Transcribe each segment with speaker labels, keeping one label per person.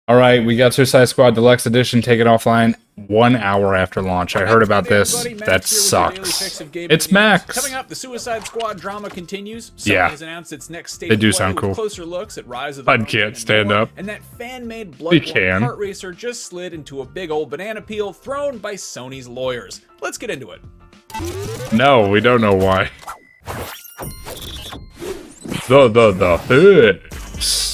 Speaker 1: All right, we got Suicide Squad Deluxe Edition taken offline 1 hour after launch. I heard about this. That sucks. It's Max.
Speaker 2: Coming up, the Suicide Squad drama continues. Sony
Speaker 1: Yeah.
Speaker 2: has announced its next state
Speaker 1: They
Speaker 2: of
Speaker 1: do
Speaker 2: play
Speaker 1: sound
Speaker 2: with
Speaker 1: cool.
Speaker 2: closer looks at Rise of the
Speaker 1: I
Speaker 2: Ronin
Speaker 1: can't
Speaker 2: and
Speaker 1: stand
Speaker 2: more,
Speaker 1: up.
Speaker 2: And that fan-made
Speaker 1: You
Speaker 2: Bloodborne
Speaker 1: can.
Speaker 2: kart racer just slid into a big old banana peel thrown by Sony's lawyers. Let's get into it.
Speaker 1: No, we don't know why. The hits.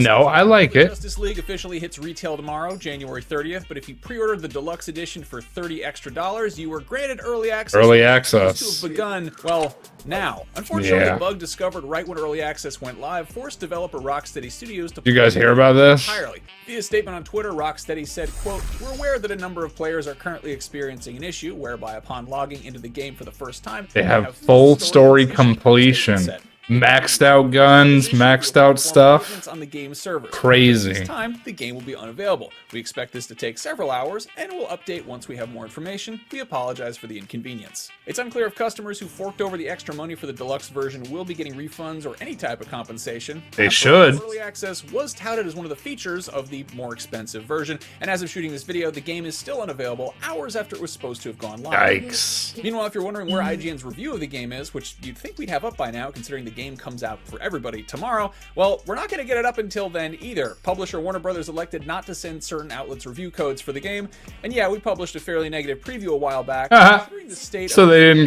Speaker 1: No, I like it.
Speaker 2: Justice League officially hits retail tomorrow, January 30th, but if you pre-ordered the deluxe edition for $30 extra, you were granted early access.
Speaker 1: Early
Speaker 2: To
Speaker 1: access.
Speaker 2: have begun, well, now. Unfortunately,
Speaker 1: Yeah.
Speaker 2: a bug discovered right when early access went live forced developer Rocksteady Studios to
Speaker 1: You guys hear about this?
Speaker 2: entirely. Via statement on Twitter, Rocksteady said, quote, "We're aware that a number of players are currently experiencing an issue whereby upon logging into the game for the first time,
Speaker 1: They have full story completion. Maxed out guns, maxed out stuff.
Speaker 2: on the game servers.
Speaker 1: Crazy.
Speaker 2: This time, the game will be unavailable. We expect this to take several hours, and we'll update once we have more information. We apologize for the inconvenience. It's unclear if customers who forked over the extra money for the deluxe version will be getting refunds or any type of compensation.
Speaker 1: They should.
Speaker 2: Early access was touted as one of the features of the more expensive version, and as of shooting this video, the game is still unavailable hours after it was supposed to have gone live.
Speaker 1: Yikes.
Speaker 2: Meanwhile, if you're wondering where IGN's review of the game is, which you'd think we'd have up by now, considering the game comes out for everybody tomorrow, well, we're not going to get it up until then either. Publisher Warner Brothers elected not to send certain outlets review codes for the game, and yeah, we published a fairly negative preview a while back. Considering the state
Speaker 1: So
Speaker 2: of
Speaker 1: they didn't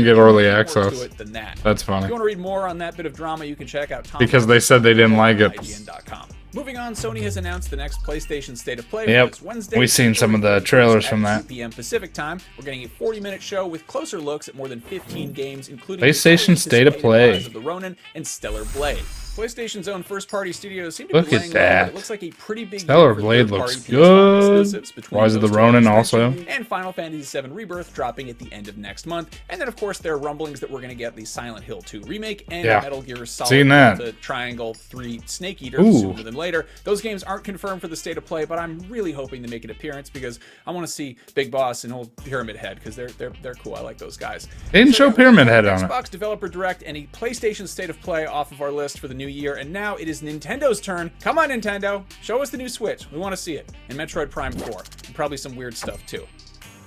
Speaker 1: get early
Speaker 2: more
Speaker 1: access.
Speaker 2: to it than that.
Speaker 1: That's
Speaker 2: If
Speaker 1: funny.
Speaker 2: you want to read more on that bit of drama, you can check out Tom
Speaker 1: Because they said they didn't like it.
Speaker 2: IGN.com. Moving on, Sony has announced the next PlayStation State of Play
Speaker 1: Yep.
Speaker 2: for this Wednesday.
Speaker 1: We've seen some of the trailers from
Speaker 2: at
Speaker 1: that.
Speaker 2: 2 p.m. Pacific time. We're getting a 40-minute show with closer looks at more than 15 games, including
Speaker 1: PlayStation State of Play.
Speaker 2: Rise of the Ronin and Stellar Blade. PlayStation's own first-party studios seem to
Speaker 1: Look
Speaker 2: be
Speaker 1: at
Speaker 2: laying low,
Speaker 1: that.
Speaker 2: but it looks like a pretty big
Speaker 1: Stellar
Speaker 2: year for
Speaker 1: Blade
Speaker 2: third-party
Speaker 1: looks
Speaker 2: PS5
Speaker 1: good.
Speaker 2: exclusives between
Speaker 1: Rise of the
Speaker 2: those two
Speaker 1: Ronin
Speaker 2: expansions
Speaker 1: also.
Speaker 2: and Final Fantasy VII Rebirth dropping at the end of next month. And then, of course, there are rumblings that we're going to get the Silent Hill 2 remake and
Speaker 1: Yeah.
Speaker 2: Metal Gear Solid
Speaker 1: Seen that.
Speaker 2: the Triangle 3 Snake Eater
Speaker 1: Ooh.
Speaker 2: sooner than later. Those games aren't confirmed for the State of Play, but I'm really hoping to make an appearance because I want to see Big Boss and old Pyramid Head because they're cool. I like those guys.
Speaker 1: They didn't show
Speaker 2: yeah,
Speaker 1: Pyramid Head on it.
Speaker 2: Xbox Developer Direct and a PlayStation State of Play off of our list for the new year, and now it is Nintendo's turn. Come on, Nintendo, show us the new Switch. We want to see it. And Metroid Prime 4, and probably some weird stuff too.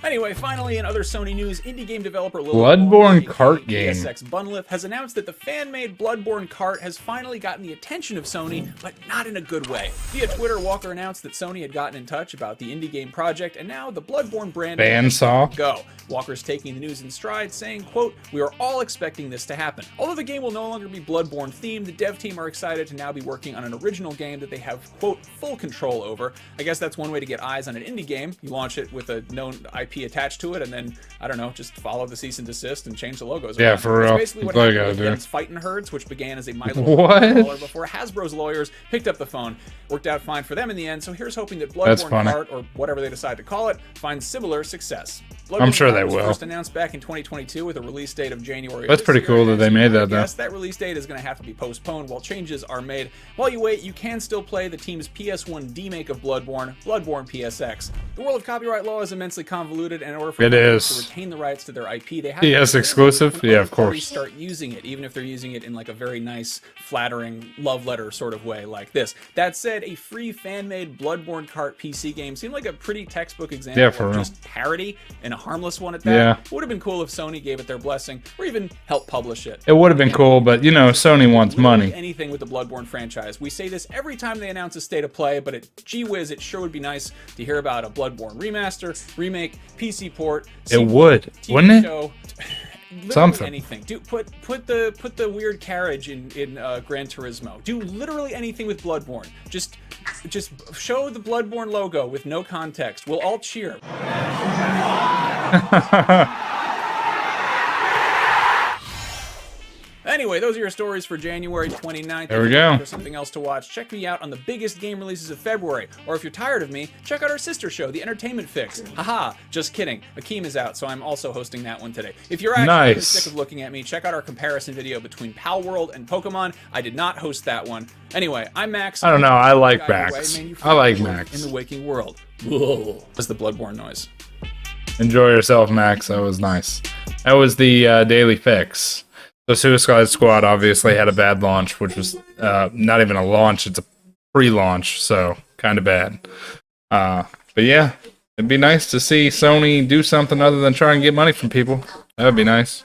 Speaker 2: Anyway, finally, in other Sony news, indie game developer
Speaker 1: Bloodborne kart game.
Speaker 2: PSX Bunlift has announced that the fan-made Bloodborne kart has finally gotten the attention of Sony, but not in a good way. Via Twitter, Walker announced that Sony had gotten in touch about the indie game project, and now the Bloodborne brand
Speaker 1: Bandsaw.
Speaker 2: go. Walker's taking the news in stride, saying, quote, "We are all expecting this to happen. Although the game will no longer be Bloodborne themed, the dev team are excited to now be working on an original game that they have, quote, full control over." I guess that's one way to get eyes on an indie game. You launch it with a known IP attached to it, and then, I don't know, just follow the cease and desist and change the logos.
Speaker 1: Yeah,
Speaker 2: around.
Speaker 1: for
Speaker 2: That's
Speaker 1: real.
Speaker 2: basically what
Speaker 1: That's all you
Speaker 2: happened
Speaker 1: gotta
Speaker 2: with
Speaker 1: do.
Speaker 2: Fightin' Herds, which began as a My Little
Speaker 1: What?
Speaker 2: Pony brawler before Hasbro's lawyers picked up the phone. Worked out fine for them in the end, so here's hoping that
Speaker 1: That's
Speaker 2: Bloodborne
Speaker 1: funny.
Speaker 2: Kart, or whatever they decide to call it, finds similar success.
Speaker 1: I'm sure
Speaker 2: Bloodborne
Speaker 1: they
Speaker 2: Kart was
Speaker 1: will.
Speaker 2: First announced back in 2022 with a release date of January.
Speaker 1: That's pretty cool that they made that, though.
Speaker 2: Yes, that release date is going to have to be postponed while changes are made. While you wait, you can still play the team's PS1 demake of Bloodborne, Bloodborne PSX. The world of copyright law is immensely convoluted, and in order for
Speaker 1: It
Speaker 2: developers
Speaker 1: is.
Speaker 2: to retain the rights to their IP, they have
Speaker 1: PS
Speaker 2: to
Speaker 1: exclusive?
Speaker 2: when
Speaker 1: Yeah,
Speaker 2: other
Speaker 1: of course.
Speaker 2: parties start using it, even if they're using it in like a very nice, flattering love letter sort of way like this. That said, a free fan-made Bloodborne Kart PC game seemed like a pretty textbook example
Speaker 1: Yeah, for
Speaker 2: of
Speaker 1: real.
Speaker 2: just parody and a harmless one at that.
Speaker 1: Yeah.
Speaker 2: Would have been cool if Sony gave it their blessing or even helped publish it.
Speaker 1: It would have been cool, but you know, Sony wants
Speaker 2: Literally
Speaker 1: money.
Speaker 2: anything with the Bloodborne franchise. We say this every time they announce a state of play, but gee whiz, it sure would be nice to hear about a Bloodborne remaster, remake, PC port.
Speaker 1: It would,
Speaker 2: TV
Speaker 1: wouldn't it?
Speaker 2: show. Literally
Speaker 1: Something.
Speaker 2: anything. Do put the weird carriage in Gran Turismo. Do literally anything with Bloodborne. Just show the Bloodborne logo with no context. We'll all cheer. Anyway, those are your stories for January 29th.
Speaker 1: There we
Speaker 2: If you're looking
Speaker 1: go.
Speaker 2: For something else to watch, check me out on the biggest game releases of February. Or if you're tired of me, check out our sister show, The Entertainment Fix. Haha, just kidding. Akeem is out, so I'm also hosting that one today. If you're actually really
Speaker 1: Nice.
Speaker 2: sick of looking at me, check out our comparison video between Pal World and Pokemon. I did not host that one. Anyway, I'm Max.
Speaker 1: I don't know. I like
Speaker 2: Guy
Speaker 1: Max.
Speaker 2: away, man, you
Speaker 1: I like
Speaker 2: freaking live
Speaker 1: Max.
Speaker 2: in the waking world. Whoa. That's the Bloodborne noise.
Speaker 1: Enjoy yourself, Max. That was nice. That was the Daily Fix. The Suicide Squad obviously had a bad launch, which was not even a launch, it's a pre-launch, so kind of bad. But yeah, it'd be nice to see Sony do something other than try and get money from people. That would be nice.